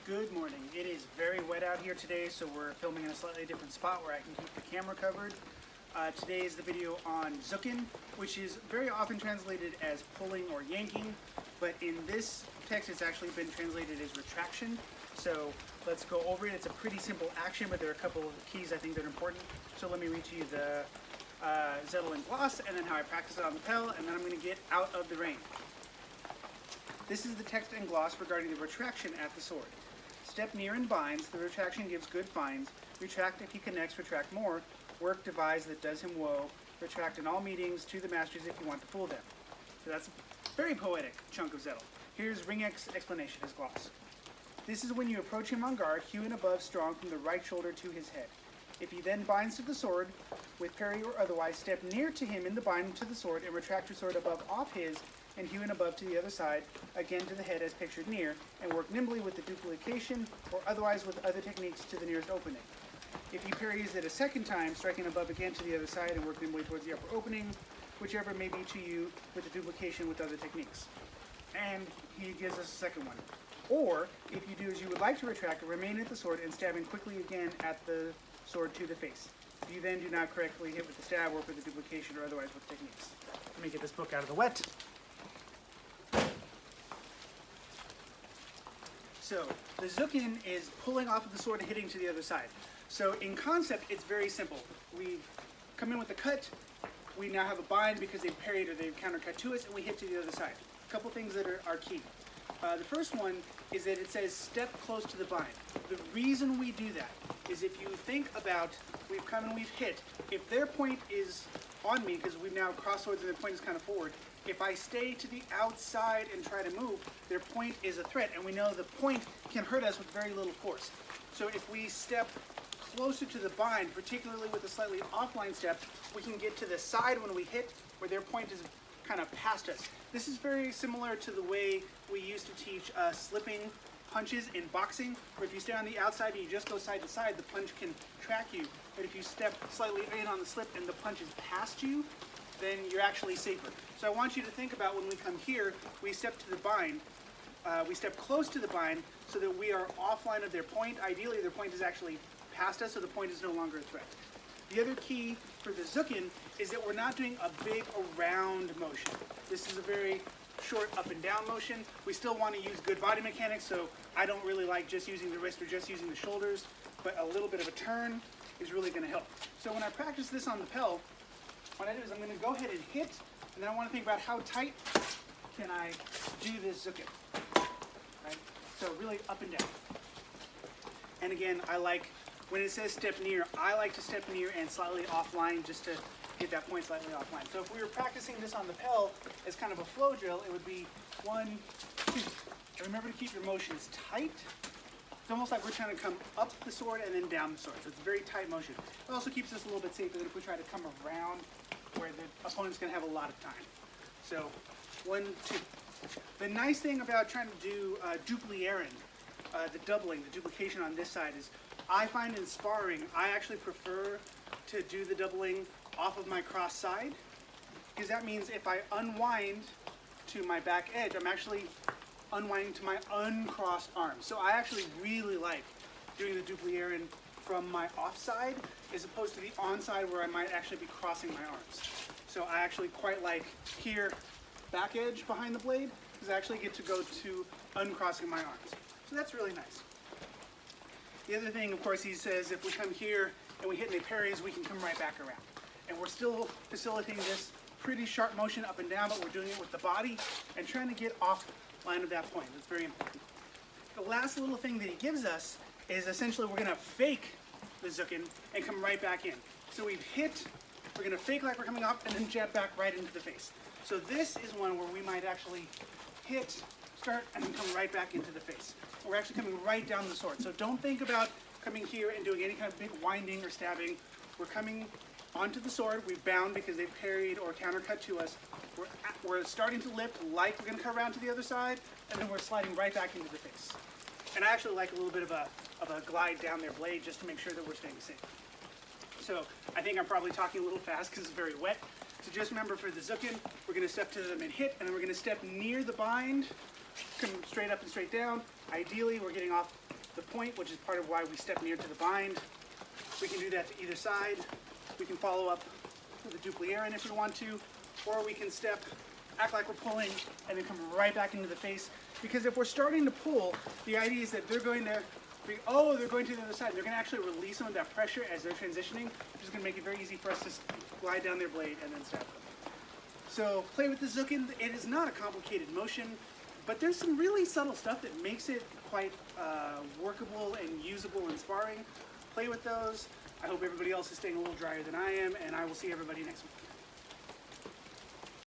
Good morning. It is very wet out here today, so we're filming in a slightly different spot where I can keep the camera covered. Today is the video on zucken, which is very often translated as pulling or yanking, but in this text it's actually been translated as retraction. So let's go over it. It's a pretty simple action, but there are a couple of keys I think that are important. So let me read to you the Zettel and gloss, and then how I practice it on the Pell, and then I'm going to get out of the rain. This is the text and gloss regarding the retraction at the sword. Step near and binds, the retraction gives good finds. Retract if he connects, retract more. Work devise that does him woe. Retract in all meetings to the masters if you want to fool them. So that's a very poetic chunk of Zettel. Here's Ringeck's explanation, his gloss. This is when you approach him on guard, hew and above strong from the right shoulder to his head. If he then binds to the sword, with parry or otherwise, step near to him in the bind to the sword and retract your sword above off his, and hew and above to the other side, again to the head as pictured near, and work nimbly with the duplication or otherwise with other techniques to the nearest opening. If he parries it a second time, striking above again to the other side and work nimbly towards the upper opening, whichever may be to you with the duplication with other techniques. And he gives us a second one. Or, if you do as you would like to retract, remain at the sword and stabbing quickly again at the sword to the face. If you then do not correctly hit with the stab, work with the duplication or otherwise with techniques. Let me get this book out of the wet. So, the zucken is pulling off of the sword and hitting to the other side. So, in concept, it's very simple. We come in with the cut, we now have a bind because they've parried or they've countercut to us, and we hit to the other side. A couple things that are key. The first one is that it says step close to the bind. The reason we do that is if you think about, we've come and we've hit, if their point is on me, because we've now crossed swords and their point is kind of forward, if I stay to the outside and try to move, their point is a threat, and we know the point can hurt us with very little force. So if we step closer to the bind, particularly with a slightly offline step, we can get to the side when we hit, where their point is kind of past us. This is very similar to the way we used to teach slipping punches in boxing, where if you stay on the outside and you just go side to side, the punch can track you. But if you step slightly in on the slip and the punch is past you, then you're actually safer. So I want you to think about when we come here, we step to the bind, we step close to the bind so that we are offline of their point. Ideally, their point is actually past us, so the point is no longer a threat. The other key for the zucken is that we're not doing a big around motion. This is a very short up and down motion. We still want to use good body mechanics, so I don't really like just using the wrist or just using the shoulders, but a little bit of a turn is really going to help. So when I practice this on the Pell, what I do is I'm going to go ahead and hit, and then I want to think about how tight can I do this zucken. Right? So really up and down. And again, I like, when it says step near, I like to step near and slightly offline just to get that point slightly offline. So if we were practicing this on the Pell as kind of a flow drill, it would be 1, 2. And remember to keep your motions tight. It's almost like we're trying to come up the sword and then down the sword. So it's a very tight motion. It also keeps us a little bit safer than if we try to come around where the opponent's going to have a lot of time. So 1, 2. The nice thing about trying to do duplieren, the doubling, the duplication on this side is I find in sparring, I actually prefer to do the doubling off of my cross side, because that means if I unwind to my back edge, I'm actually unwinding to my uncrossed arm. So I actually really like doing the duplieren from my offside as opposed to the onside where I might actually be crossing my arms. So I actually quite like here, back edge behind the blade, because I actually get to go to uncrossing my arms. So that's really nice. The other thing, of course, he says if we come here and we hit any parries, we can come right back around. And we're still facilitating this pretty sharp motion up and down, but we're doing it with the body and trying to get off line of that point. That's very important. The last little thing that he gives us is essentially we're going to fake the zucken and come right back in. So we've hit, we're going to fake like we're coming off, and then jab back right into the face. So this is one where we might actually hit, start, and then come right back into the face. We're actually coming right down the sword. So don't think about coming here and doing any kind of big winding or stabbing. We're coming onto the sword. We've bound because they've parried or countercut to us. We're starting to lift like we're going to come around to the other side, and then we're sliding right back into the face. And I actually like a little bit of a glide down their blade just to make sure that we're staying safe. So I think I'm probably talking a little fast because it's very wet. So just remember for the zucken, we're going to step to them and hit, and then we're going to step near the bind, come straight up and straight down. Ideally, we're getting off the point, which is part of why we step near to the bind. We can do that to either side. We can follow up with a duplier in if we want to, or we can step, act like we're pulling, and then come right back into the face. Because if we're starting to pull, the idea is that they're going to they're going to the other side. They're going to actually release some of that pressure as they're transitioning, which is going to make it very easy for us to glide down their blade and then stab them. So play with the Zukin. It is not a complicated motion, but there's some really subtle stuff that makes it quite workable and usable in sparring. Play with those. I hope everybody else is staying a little drier than I am, and I will see everybody next week.